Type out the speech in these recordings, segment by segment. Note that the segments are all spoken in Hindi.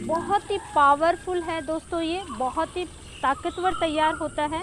बहुत ही पावरफुल है दोस्तों, ये बहुत ही ताकतवर तैयार होता है।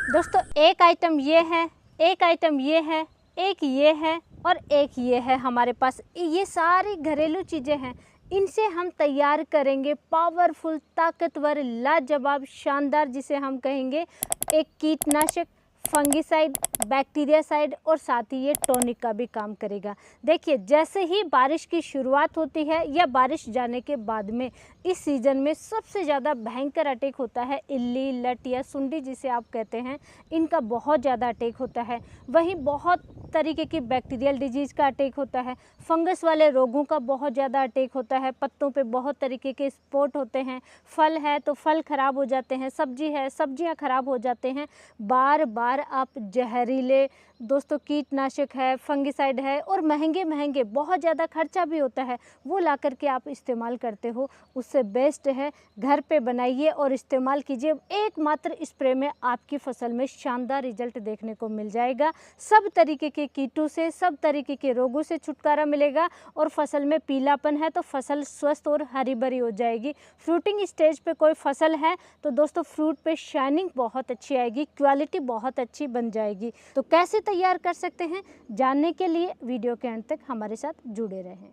दोस्तों एक आइटम ये है, एक आइटम ये है, एक ये है और एक ये है हमारे पास। ये सारी घरेलू चीज़ें हैं, इनसे हम तैयार करेंगे पावरफुल, ताकतवर, लाजवाब, शानदार, जिसे हम कहेंगे एक कीटनाशक, फंगिसाइड, बैक्टीरियासाइड और साथ ही ये टॉनिक का भी काम करेगा। देखिए जैसे ही बारिश की शुरुआत होती है या बारिश जाने के बाद में इस सीज़न में सबसे ज़्यादा भयंकर अटैक होता है इल्ली, लट या सुंडी जिसे आप कहते हैं, इनका बहुत ज़्यादा अटैक होता है। वहीं बहुत तरीके की बैक्टीरियल डिजीज़ का अटैक होता है, फंगस वाले रोगों का बहुत ज़्यादा अटैक होता है, पत्तों पे बहुत तरीके के स्पॉट होते हैं, फल है तो फल ख़राब हो जाते हैं, सब्जी है सब्जियां ख़राब हो जाते हैं। बार बार आप जहरीले दोस्तों कीटनाशक है, फंगिसाइड है और महंगे महंगे बहुत ज़्यादा खर्चा भी होता है, वो ला करके आप इस्तेमाल करते हो। उससे बेस्ट है घर पे बनाइए और इस्तेमाल कीजिए। एकमात्र स्प्रे में आपकी फसल में शानदार रिजल्ट देखने को मिल जाएगा। सब तरीके के कीटों से, सब तरीके के रोगों से छुटकारा मिलेगा और फसल में पीलापन है तो फसल स्वस्थ और हरी भरी हो जाएगी। फ्रूटिंग स्टेज पे कोई फसल है तो दोस्तों फ्रूट पे शाइनिंग बहुत अच्छी आएगी, क्वालिटी बहुत अच्छी बन जाएगी। तो कैसे तैयार कर सकते हैं, जानने के लिए वीडियो के अंत तक हमारे साथ जुड़े रहें।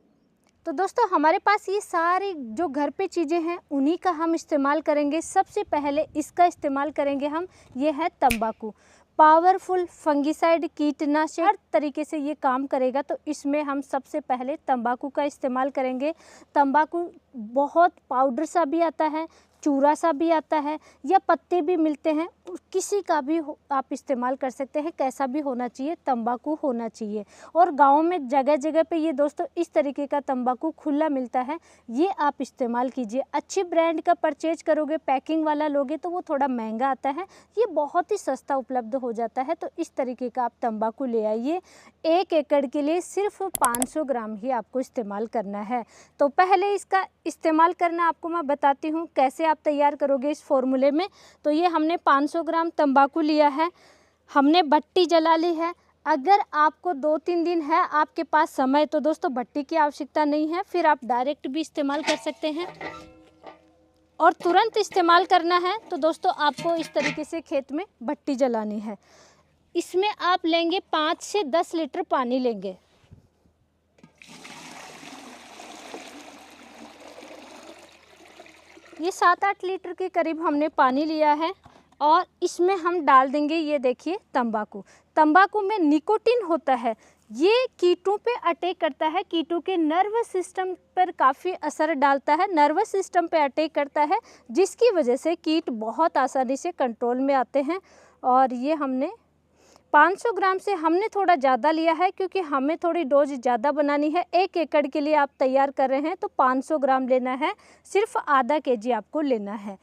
तो दोस्तों हमारे पास ये सारी जो घर पे चीज़ें हैं उन्हीं का हम इस्तेमाल करेंगे। सबसे पहले इसका इस्तेमाल करेंगे हम, ये है तंबाकू। पावरफुल फंगिसाइड, कीटनाशक, हर तरीके से ये काम करेगा। तो इसमें हम सबसे पहले तंबाकू का इस्तेमाल करेंगे। तंबाकू बहुत पाउडर सा भी आता है, चूरा सा भी आता है या पत्ते भी मिलते हैं, किसी का भी आप इस्तेमाल कर सकते हैं। कैसा भी होना चाहिए, तंबाकू होना चाहिए। और गाँव में जगह जगह पे ये दोस्तों इस तरीके का तंबाकू खुला मिलता है, ये आप इस्तेमाल कीजिए। अच्छी ब्रांड का परचेज करोगे, पैकिंग वाला लोगे तो वो थोड़ा महंगा आता है, ये बहुत ही सस्ता उपलब्ध हो जाता है। तो इस तरीके का आप तंबाकू ले आइए। 1 एकड़ के लिए सिर्फ 500 ग्राम ही आपको इस्तेमाल करना है। तो पहले इसका इस्तेमाल करना आपको मैं बताती हूँ कैसे आप तैयार करोगे इस फॉर्मूले में। तो ये हमने 500 ग्राम तंबाकू लिया है, हमने भट्टी जला ली है। अगर आपको 2-3 दिन है आपके पास समय तो दोस्तों भट्टी की आवश्यकता नहीं है, फिर आप डायरेक्ट भी इस्तेमाल कर सकते हैं। और तुरंत इस्तेमाल करना है तो दोस्तों आपको इस तरीके से खेत में भट्टी जलानी है। इसमें आप लेंगे 5 से 10 लीटर पानी लेंगे। ये 7-8 लीटर के करीब हमने पानी लिया है और इसमें हम डाल देंगे, ये देखिए तंबाकू। तंबाकू में निकोटीन होता है, ये कीटों पे अटैक करता है, कीटों के नर्वस सिस्टम पर काफ़ी असर डालता है, नर्वस सिस्टम पे अटैक करता है, जिसकी वजह से कीट बहुत आसानी से कंट्रोल में आते हैं। और ये हमने 500 ग्राम से हमने थोड़ा ज़्यादा लिया है क्योंकि हमें थोड़ी डोज ज़्यादा बनानी है। 1 एकड़ के लिए आप तैयार कर रहे हैं तो 500 ग्राम लेना है, सिर्फ आधा केजी आपको लेना है।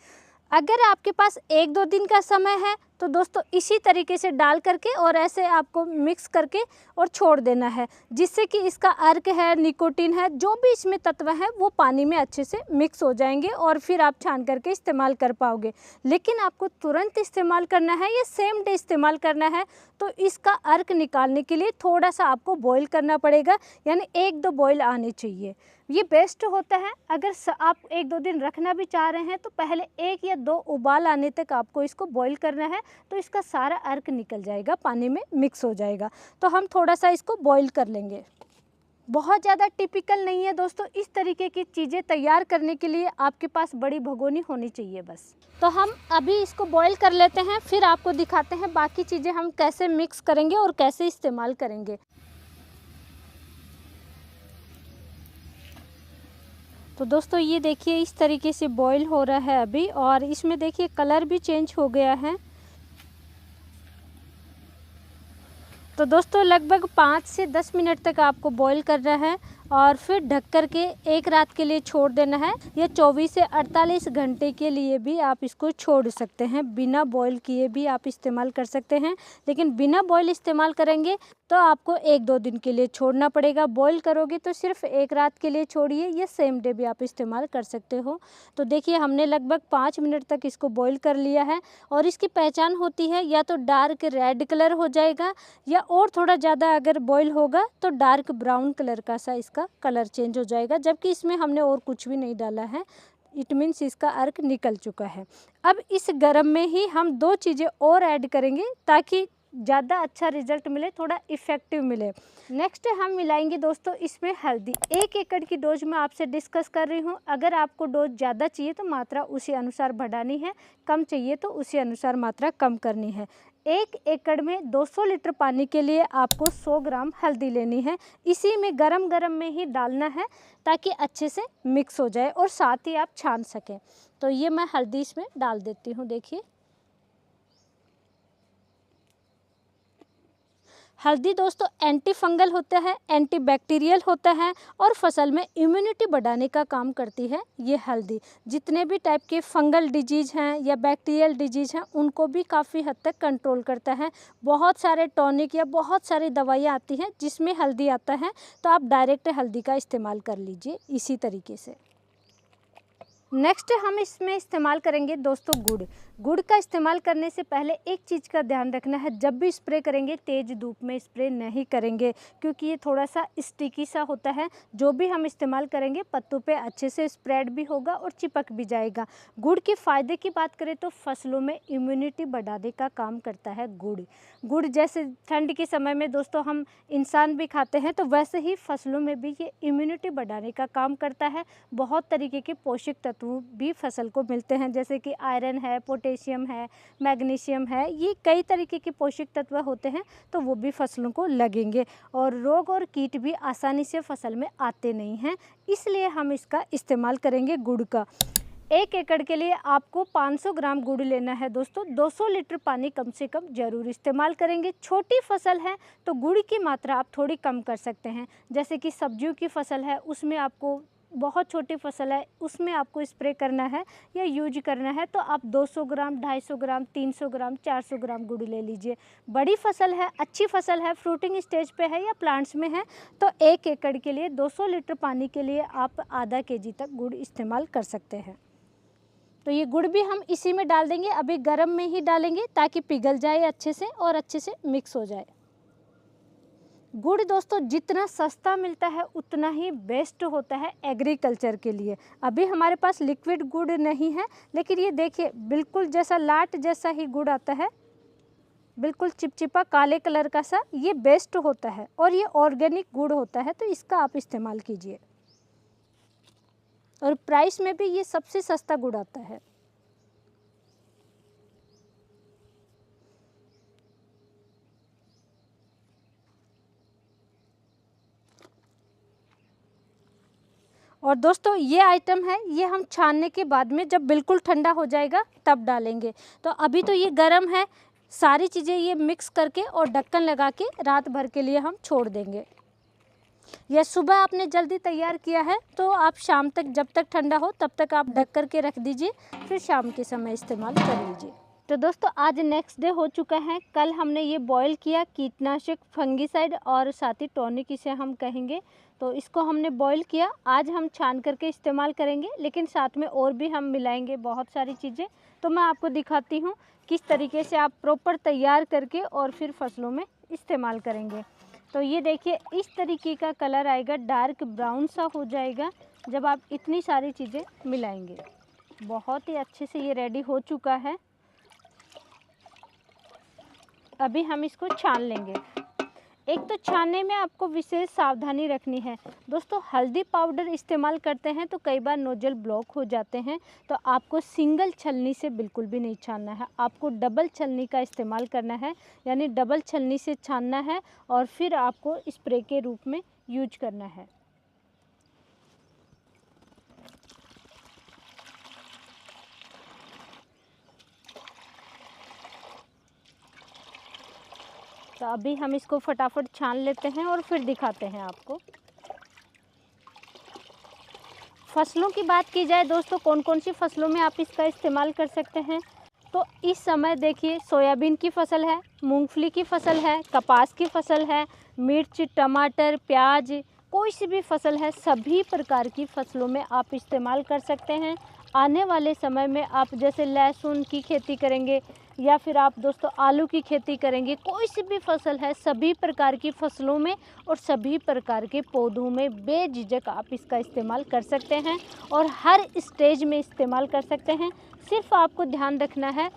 अगर आपके पास 1-2 दिन का समय है तो दोस्तों इसी तरीके से डाल करके और ऐसे आपको मिक्स करके और छोड़ देना है, जिससे कि इसका अर्क है, निकोटीन है, जो भी इसमें तत्व है वो पानी में अच्छे से मिक्स हो जाएंगे और फिर आप छान करके इस्तेमाल कर पाओगे। लेकिन आपको तुरंत इस्तेमाल करना है या सेम डे इस्तेमाल करना है तो इसका अर्क निकालने के लिए थोड़ा सा आपको बॉईल करना पड़ेगा, यानी 1-2 बॉईल आने चाहिए। ये बेस्ट होता है। अगर आप 1-2 दिन रखना भी चाह रहे हैं तो पहले 1 या 2 उबाल आने तक आपको इसको बॉईल करना है, तो इसका सारा अर्क निकल जाएगा, पानी में मिक्स हो जाएगा। तो हम थोड़ा सा इसको बॉईल कर लेंगे। बहुत ज़्यादा टिपिकल नहीं है दोस्तों, इस तरीके की चीज़ें तैयार करने के लिए आपके पास बड़ी भगोनी होनी चाहिए बस। तो हम अभी इसको बॉईल कर लेते हैं, फिर आपको दिखाते हैं बाकी चीज़ें हम कैसे मिक्स करेंगे और कैसे इस्तेमाल करेंगे। तो दोस्तों ये देखिए इस तरीके से बॉईल हो रहा है अभी, और इसमें देखिए कलर भी चेंज हो गया है। तो दोस्तों लगभग 5 से 10 मिनट तक आपको बॉईल करना है और फिर ढक कर के 1 रात के लिए छोड़ देना है, या 24 से 48 घंटे के लिए भी आप इसको छोड़ सकते हैं। बिना बॉईल किए भी आप इस्तेमाल कर सकते हैं, लेकिन बिना बॉईल इस्तेमाल करेंगे तो आपको 1-2 दिन के लिए छोड़ना पड़ेगा। बॉईल करोगे तो सिर्फ 1 रात के लिए छोड़िए, या सेम डे भी आप इस्तेमाल कर सकते हो। तो देखिए हमने लगभग 5 मिनट तक इसको बॉईल कर लिया है और इसकी पहचान होती है या तो डार्क रेड कलर हो जाएगा, या और थोड़ा ज़्यादा अगर बॉईल होगा तो डार्क ब्राउन कलर का सा इसका इसका कलर चेंज हो जाएगा, जबकि इसमें हमने और कुछ भी नहीं डाला है। इट मीन्स इसका अर्क निकल चुका है। अब इस गरम में ही हम 2 चीज़ें और ऐड करेंगे ताकि ज़्यादा अच्छा रिजल्ट मिले, थोड़ा इफ़ेक्टिव मिले। नेक्स्ट हम मिलाएंगे दोस्तों इसमें हल्दी। 1 एकड़ की डोज मैं आपसे डिस्कस कर रही हूँ। अगर आपको डोज ज़्यादा चाहिए तो मात्रा उसी अनुसार बढ़ानी है, कम चाहिए तो उसी अनुसार मात्रा कम करनी है। 1 एकड़ में 200 लीटर पानी के लिए आपको 100 ग्राम हल्दी लेनी है। इसी में गरम गरम में ही डालना है ताकि अच्छे से मिक्स हो जाए और साथ ही आप छान सकें। तो ये मैं हल्दी इसमें डाल देती हूँ। देखिए, हल्दी दोस्तों एंटी फंगल होता है, एंटी बैक्टीरियल होता है और फसल में इम्यूनिटी बढ़ाने का काम करती है ये हल्दी। जितने भी टाइप के फंगल डिजीज़ हैं या बैक्टीरियल डिजीज़ हैं उनको भी काफ़ी हद तक कंट्रोल करता है। बहुत सारे टॉनिक या बहुत सारी दवाइयाँ आती हैं जिसमें हल्दी आता है, तो आप डायरेक्ट हल्दी का इस्तेमाल कर लीजिए इसी तरीके से। नेक्स्ट हम इसमें इस्तेमाल करेंगे दोस्तों गुड़। गुड़ का इस्तेमाल करने से पहले एक चीज़ का ध्यान रखना है, जब भी स्प्रे करेंगे तेज़ धूप में स्प्रे नहीं करेंगे क्योंकि ये थोड़ा सा स्टिकी सा होता है। जो भी हम इस्तेमाल करेंगे पत्तों पे अच्छे से स्प्रेड भी होगा और चिपक भी जाएगा। गुड़ के फ़ायदे की बात करें तो फसलों में इम्यूनिटी बढ़ाने का काम करता है गुड़। गुड़ जैसे ठंड के समय में दोस्तों हम इंसान भी खाते हैं, तो वैसे ही फसलों में भी ये इम्यूनिटी बढ़ाने का काम करता है। बहुत तरीके के पोषक तत्व भी फसल को मिलते हैं, जैसे कि आयरन है, पोटेशियम है, मैग्नीशियम है, ये कई तरीके के पोषक तत्व होते हैं, तो वो भी फसलों को लगेंगे और रोग और कीट भी आसानी से फसल में आते नहीं हैं। इसलिए हम इसका इस्तेमाल करेंगे गुड़ का। 1 एकड़ के लिए आपको 500 ग्राम गुड़ लेना है दोस्तों। 200 लीटर पानी कम से कम ज़रूर इस्तेमाल करेंगे। छोटी फसल है तो गुड़ की मात्रा आप थोड़ी कम कर सकते हैं। जैसे कि सब्जियों की फसल है, उसमें आपको बहुत छोटी फसल है, उसमें आपको स्प्रे करना है या यूज करना है तो आप 200 ग्राम, 250 ग्राम, 300 ग्राम, 400 ग्राम गुड़ ले लीजिए। बड़ी फसल है, अच्छी फसल है, फ्रूटिंग स्टेज पे है या प्लांट्स में है, तो 1 एकड़ के लिए 200 लीटर पानी के लिए आप आधा केजी तक गुड़ इस्तेमाल कर सकते हैं। तो ये गुड़ भी हम इसी में डाल देंगे, अभी गर्म में ही डालेंगे ताकि पिघल जाए अच्छे से और अच्छे से मिक्स हो जाए। गुड़ दोस्तों जितना सस्ता मिलता है उतना ही बेस्ट होता है एग्रीकल्चर के लिए। अभी हमारे पास लिक्विड गुड़ नहीं है, लेकिन ये देखिए बिल्कुल जैसा लाट जैसा ही गुड़ आता है, बिल्कुल चिपचिपा काले कलर का सा, ये बेस्ट होता है और ये ऑर्गेनिक गुड़ होता है, तो इसका आप इस्तेमाल कीजिए। और प्राइस में भी ये सबसे सस्ता गुड़ आता है। और दोस्तों ये आइटम है, ये हम छानने के बाद में जब बिल्कुल ठंडा हो जाएगा तब डालेंगे। तो अभी तो ये गर्म है, सारी चीज़ें ये मिक्स करके और ढक्कन लगा के रात भर के लिए हम छोड़ देंगे। या सुबह आपने जल्दी तैयार किया है तो आप शाम तक, जब तक ठंडा हो तब तक आप ढक कर के रख दीजिए, फिर शाम के समय इस्तेमाल कर लीजिए। तो दोस्तों आज नेक्स्ट डे हो चुका है। कल हमने ये बॉईल किया, कीटनाशक, फंगीसाइड और साथ ही टॉनिक इसे हम कहेंगे, तो इसको हमने बॉईल किया। आज हम छान करके इस्तेमाल करेंगे, लेकिन साथ में और भी हम मिलाएंगे बहुत सारी चीज़ें। तो मैं आपको दिखाती हूँ किस तरीके से आप प्रॉपर तैयार करके और फिर फसलों में इस्तेमाल करेंगे। तो ये देखिए इस तरीके का कलर आएगा, डार्क ब्राउन सा हो जाएगा जब आप इतनी सारी चीज़ें मिलाएंगे। बहुत ही अच्छे से ये रेडी हो चुका है। अभी हम इसको छान लेंगे। एक तो छानने में आपको विशेष सावधानी रखनी है दोस्तों। हल्दी पाउडर इस्तेमाल करते हैं तो कई बार नोजल ब्लॉक हो जाते हैं, तो आपको सिंगल छलनी से बिल्कुल भी नहीं छानना है, आपको डबल छलनी का इस्तेमाल करना है, यानी डबल छलनी से छानना है और फिर आपको स्प्रे के रूप में यूज करना है। तो अभी हम इसको फटाफट छान लेते हैं और फिर दिखाते हैं आपको। फसलों की बात की जाए दोस्तों, कौन कौन सी फसलों में आप इसका इस्तेमाल कर सकते हैं, तो इस समय देखिए सोयाबीन की फसल है, मूंगफली की फसल है, कपास की फसल है, मिर्च, टमाटर, प्याज, कोई सी भी फसल है, सभी प्रकार की फसलों में आप इस्तेमाल कर सकते हैं। आने वाले समय में आप जैसे लहसुन की खेती करेंगे, या फिर आप दोस्तों आलू की खेती करेंगे, कोई सी भी फसल है, सभी प्रकार की फसलों में और सभी प्रकार के पौधों में बेझिझक आप इसका इस्तेमाल कर सकते हैं और हर स्टेज में इस्तेमाल कर सकते हैं। सिर्फ आपको ध्यान रखना है,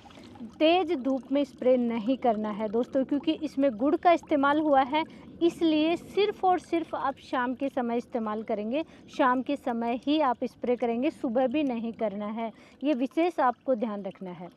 तेज़ धूप में स्प्रे नहीं करना है दोस्तों, क्योंकि इसमें गुड़ का इस्तेमाल हुआ है, इसलिए सिर्फ़ और सिर्फ आप शाम के समय इस्तेमाल करेंगे। शाम के समय ही आप स्प्रे करेंगे, सुबह भी नहीं करना है, ये विशेष आपको ध्यान रखना है।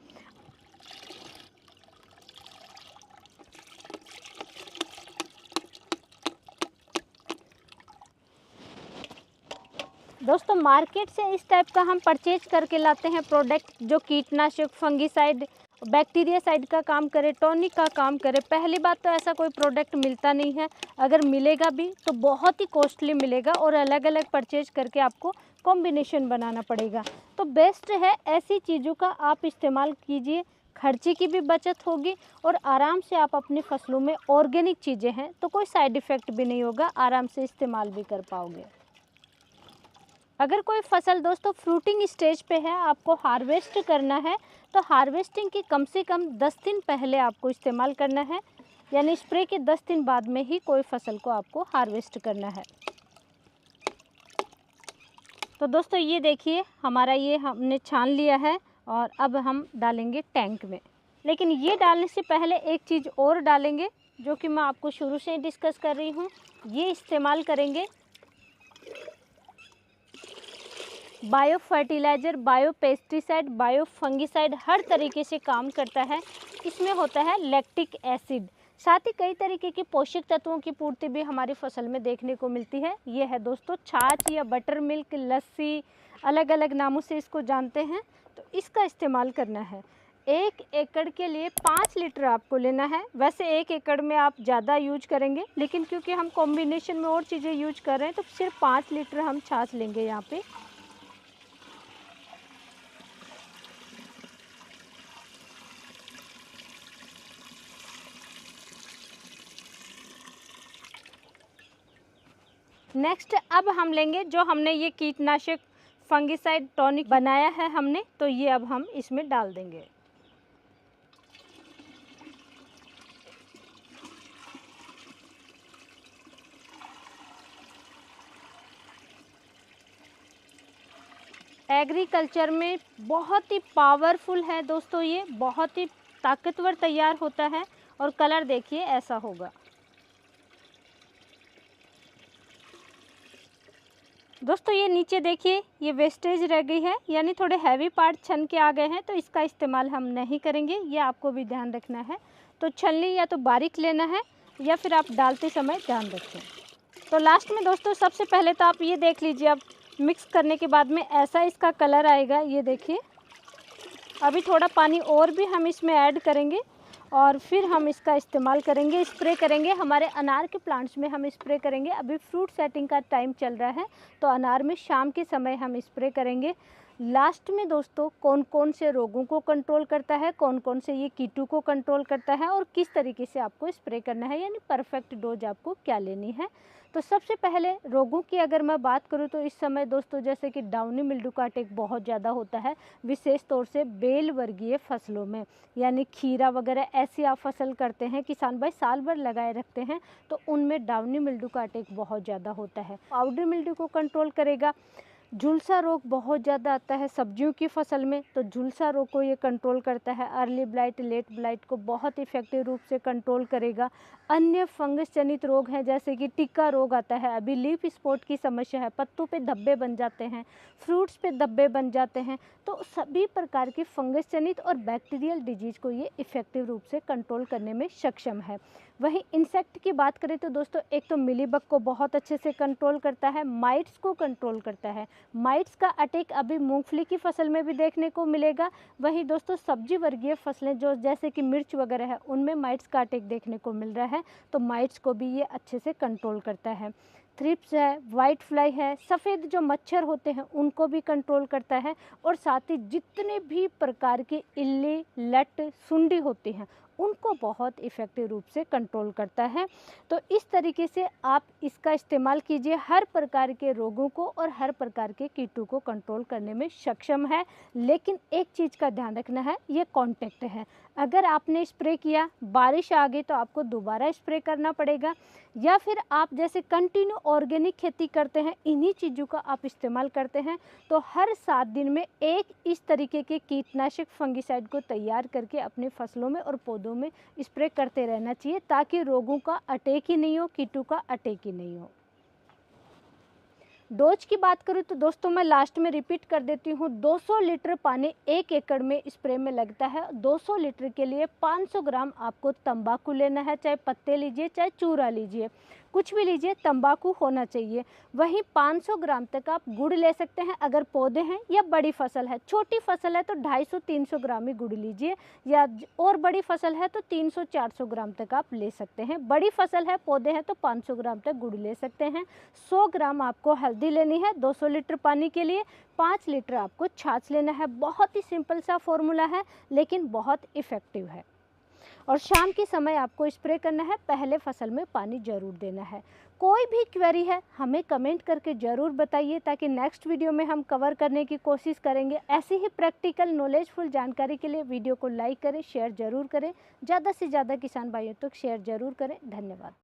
दोस्तों मार्केट से इस टाइप का हम परचेज करके लाते हैं प्रोडक्ट, जो कीटनाशक, फंगीसाइड, बैक्टीरियासाइड का काम करे, टॉनिक का काम करे। पहली बात तो ऐसा कोई प्रोडक्ट मिलता नहीं है, अगर मिलेगा भी तो बहुत ही कॉस्टली मिलेगा और अलग अलग परचेज करके आपको कॉम्बिनेशन बनाना पड़ेगा। तो बेस्ट है ऐसी चीज़ों का आप इस्तेमाल कीजिए, खर्चे की भी बचत होगी और आराम से आप अपनी फसलों में, ऑर्गेनिक चीज़ें हैं तो कोई साइड इफ़ेक्ट भी नहीं होगा, आराम से इस्तेमाल भी कर पाओगे। अगर कोई फसल दोस्तों फ्रूटिंग स्टेज पे है, आपको हार्वेस्ट करना है, तो हार्वेस्टिंग की कम से कम 10 दिन पहले आपको इस्तेमाल करना है, यानी स्प्रे के 10 दिन बाद में ही कोई फसल को आपको हार्वेस्ट करना है। तो दोस्तों ये देखिए, हमारा ये हमने छान लिया है और अब हम डालेंगे टैंक में। लेकिन ये डालने से पहले एक चीज़ और डालेंगे, जो कि मैं आपको शुरू से ही डिस्कस कर रही हूँ। ये इस्तेमाल करेंगे bio fertiliser, bio pesticide, bio fungicide, हर तरीके से काम करता है। इसमें होता है लैक्टिक एसिड, साथ ही कई तरीके के पोषक तत्वों की पूर्ति भी हमारी फसल में देखने को मिलती है। ये है दोस्तों छाछ या बटर मिल्क, लस्सी, अलग अलग नामों से इसको जानते हैं। तो इसका इस्तेमाल करना है। 1 एकड़ के लिए 5 लीटर आपको लेना है। वैसे 1 एकड़ में आप ज़्यादा यूज करेंगे, लेकिन क्योंकि हम कॉम्बिनेशन में और चीज़ें यूज कर रहे हैं तो सिर्फ 5 लीटर हम छाछ लेंगे यहाँ पे। नेक्स्ट अब हम लेंगे जो हमने ये कीटनाशक, फंगिसाइड, टॉनिक बनाया है हमने, तो ये अब हम इसमें डाल देंगे। एग्रीकल्चर में बहुत ही पावरफुल है दोस्तों, ये बहुत ही ताकतवर तैयार होता है और कलर देखिए ऐसा होगा। दोस्तों ये नीचे देखिए, ये वेस्टेज रह गई है, यानी थोड़े हैवी पार्ट छन के आ गए हैं, तो इसका इस्तेमाल हम नहीं करेंगे, ये आपको भी ध्यान रखना है। तो छलनी या तो बारीक लेना है या फिर आप डालते समय ध्यान रखें। तो लास्ट में दोस्तों सबसे पहले तो आप ये देख लीजिए, अब मिक्स करने के बाद में ऐसा इसका कलर आएगा, ये देखिए। अभी थोड़ा पानी और भी हम इसमें ऐड करेंगे और फिर हम इसका इस्तेमाल करेंगे, स्प्रे करेंगे। हमारे अनार के प्लांट्स में हम स्प्रे करेंगे। अभी फ्रूट सेटिंग का टाइम चल रहा है, तो अनार में शाम के समय हम स्प्रे करेंगे। लास्ट में दोस्तों कौन कौन से रोगों को कंट्रोल करता है, कौन कौन से ये कीटों को कंट्रोल करता है और किस तरीके से आपको स्प्रे करना है, यानी परफेक्ट डोज आपको क्या लेनी है। तो सबसे पहले रोगों की अगर मैं बात करूं तो इस समय दोस्तों जैसे कि डाउनी मिल्ड्यू का अटैक बहुत ज़्यादा होता है, विशेष तौर से बेल वर्गीय फसलों में, यानी खीरा वगैरह ऐसी आप फसल करते हैं, किसान भाई साल भर लगाए रखते हैं, तो उनमें डाउनी मिल्ड्यू का अटैक बहुत ज़्यादा होता है। पाउडर मिल्ड्यू को कंट्रोल करेगा। झुलसा रोग बहुत ज़्यादा आता है सब्जियों की फसल में, तो झुलसा रोग को ये कंट्रोल करता है। अर्ली ब्लाइट, लेट ब्लाइट को बहुत इफेक्टिव रूप से कंट्रोल करेगा। अन्य फंगस जनित रोग हैं जैसे कि टिक्का रोग आता है, अभी लीफ स्पॉट की समस्या है, पत्तों पे धब्बे बन जाते हैं, फ्रूट्स पे धब्बे बन जाते हैं, तो सभी प्रकार की फंगस जनित और बैक्टीरियल डिजीज को ये इफेक्टिव रूप से कंट्रोल करने में सक्षम है। वहीं इंसेक्ट की बात करें तो दोस्तों एक तो मिलीबग को बहुत अच्छे से कंट्रोल करता है, माइट्स को कंट्रोल करता है। माइट्स का अटैक अभी मूंगफली की फसल में भी देखने को मिलेगा। वहीं दोस्तों सब्जी वर्गीय फसलें जो जैसे कि मिर्च वगैरह है, उनमें माइट्स का अटैक देखने को मिल रहा है, तो माइट्स को भी ये अच्छे से कंट्रोल करता है। थ्रिप्स है, वाइट फ्लाई है, सफ़ेद जो मच्छर होते हैं उनको भी कंट्रोल करता है, और साथ ही जितने भी प्रकार के इल्ली, लट, सुंडी होती हैं उनको बहुत इफ़ेक्टिव रूप से कंट्रोल करता है। तो इस तरीके से आप इसका इस्तेमाल कीजिए, हर प्रकार के रोगों को और हर प्रकार के कीटों को कंट्रोल करने में सक्षम है। लेकिन एक चीज़ का ध्यान रखना है, ये कॉन्टैक्ट है। अगर आपने स्प्रे किया, बारिश आ गई तो आपको दोबारा स्प्रे करना पड़ेगा, या फिर आप जैसे कंटिन्यू ऑर्गेनिक खेती करते हैं, इन्हीं चीज़ों का आप इस्तेमाल करते हैं, तो हर 7 दिन में एक इस तरीके के कीटनाशक फंगिसाइड को तैयार करके अपनी फसलों में और पौधों में स्प्रे करते रहना चाहिए, ताकि रोगों का अटैक ही नहीं हो, कीटों का अटैक ही नहीं हो। डोज की बात करूँ तो दोस्तों मैं लास्ट में रिपीट कर देती हूँ, 200 लीटर पानी 1 एकड़ में स्प्रे में लगता है। 200 लीटर के लिए 500 ग्राम आपको तंबाकू लेना है, चाहे पत्ते लीजिए चाहे चूरा लीजिए, कुछ भी लीजिए, तंबाकू होना चाहिए। वहीं 500 ग्राम तक आप गुड़ ले सकते हैं अगर पौधे हैं या बड़ी फसल है। छोटी फसल है तो 250-300 ग्राम ही गुड़ लीजिए, या और बड़ी फसल है तो 300-400 ग्राम तक आप ले सकते हैं। बड़ी फसल है, पौधे हैं तो 500 ग्राम तक गुड़ ले सकते हैं। 100 ग्राम आपको हल्दी लेनी है 200 लीटर पानी के लिए। 5 लीटर आपको छाछ लेना है। बहुत ही सिंपल सा फॉर्मूला है, लेकिन बहुत इफ़ेक्टिव है। और शाम के समय आपको स्प्रे करना है, पहले फसल में पानी ज़रूर देना है। कोई भी क्वेरी है हमें कमेंट करके ज़रूर बताइए, ताकि नेक्स्ट वीडियो में हम कवर करने की कोशिश करेंगे। ऐसी ही प्रैक्टिकल नॉलेजफुल जानकारी के लिए वीडियो को लाइक करें, शेयर ज़रूर करें, ज़्यादा से ज़्यादा किसान भाइयों तक शेयर ज़रूर करें। धन्यवाद।